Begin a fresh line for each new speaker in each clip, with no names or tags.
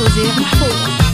والتوزيع محفوظ.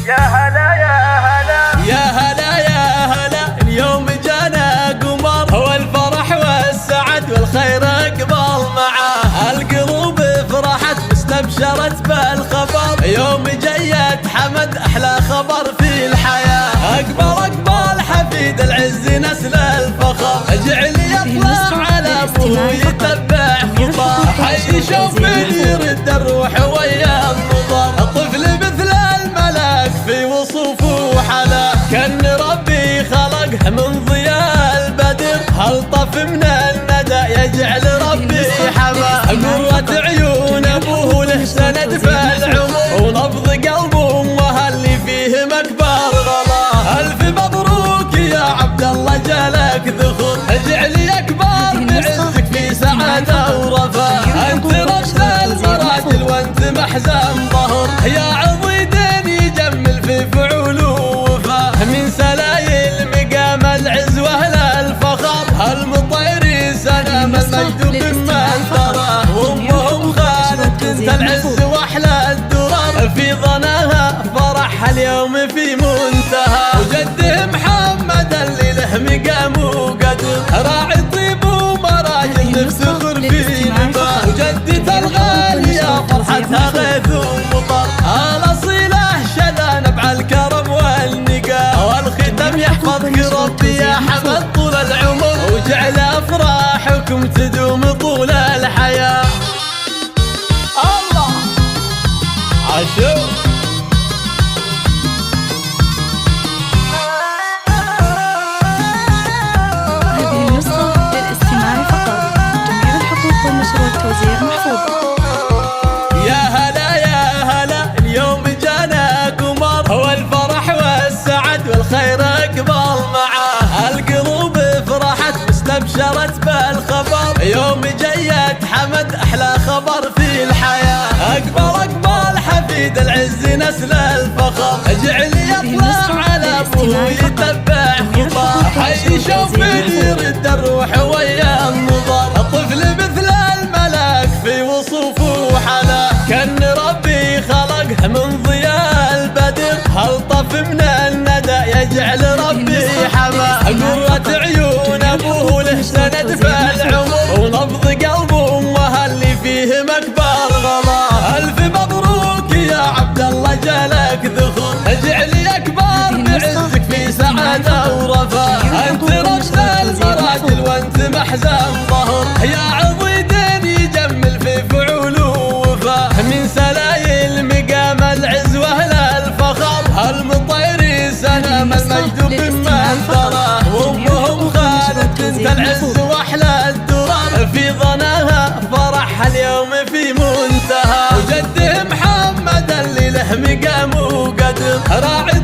يا هلا يا هلا
يا هلا يا هلا، اليوم جانا قمر، هو الفرح والسعد والخير اقبل معاه. القلوب فرحت واستبشرت بالخبر، يوم جيت حمد احلى خبر في الحياه. اقبل حفيد العز نسل الفخر، اجعل يطلع على ابوه يتبع خطاه. حي شوف يرد الروح ويا النظر، الطفل مثل الملاك في وصوفه حلا. كان ربي خلقه من ضياء البدر، هل طف من الندى يجعل ربي حما. قرة عيون ابوه له سند في العمر، ونبض قلب امه اللي فيه مكبر غلا. الف مبروك يا عبد الله جالك ذخر، اجعل يكبر بعزك في سعاده ورفاه. انت رشد المراجل وانت محزن ظهر، يا عضيد يجمل في فعول ووفاه. من سلايل مقام العز واهل الفخر، المطير سلام المجد ممن تراه. وامهم خالد بنت العز واحلى الدرر، في ظناها فرح اليوم في منتهى. وجده محمد اللي له مقام وقدر، راعي طيب ومراجل نفتخر في نباه. وجدة الغالية فرحتها غيث ومطر، الاصيله شذا نبع الكرم والنقاء. والختم يحفظك ربي يا حمد طول العمر، وجعل افراحكم تدوم طول الحياه. الله عاشور.
هذه النسخة للاستماع فقط، جميع الحقوق والنشر والتوزيع محفوظة.
يا هلا يا هلا، اليوم جانا قمر، هو الفرح والسعد والخير اقبل معاه. القلوب فرحت واستبشرت بالخبر، يوم جيت حمد احلى خبر في الحياه. اقبل حفيد العز نسل الفخر، اجعل يطلع على ابوه يتبع خطاه. حي شوف يرد الروح ويا النظر، الطفل مثل الملاك في وصوفه حلا. كان ربي خلقه من ضياء البدر، هل طف من الندى يجعل ربي حما. قرة عيون ابوه له سند في العمر، ونبض قلب امه اللي فيه مكبر غلا. الف مبروك يا عبد الله جالك ذخر، اجعل يكبر بعزك في سعاده ورفاه. انت رشد المراجل وانت محزن ظهر، يا عضيد يجمل في فعول ووفاه. من سلايل مقام العز واهل الفخر، المطير سلام المجد ممن تراه. وامهم خالد بنت العز واحلى الدرر، في ظناها فرح اليوم في منتهى. وجده محمد اللي له مقام وقدر، راعي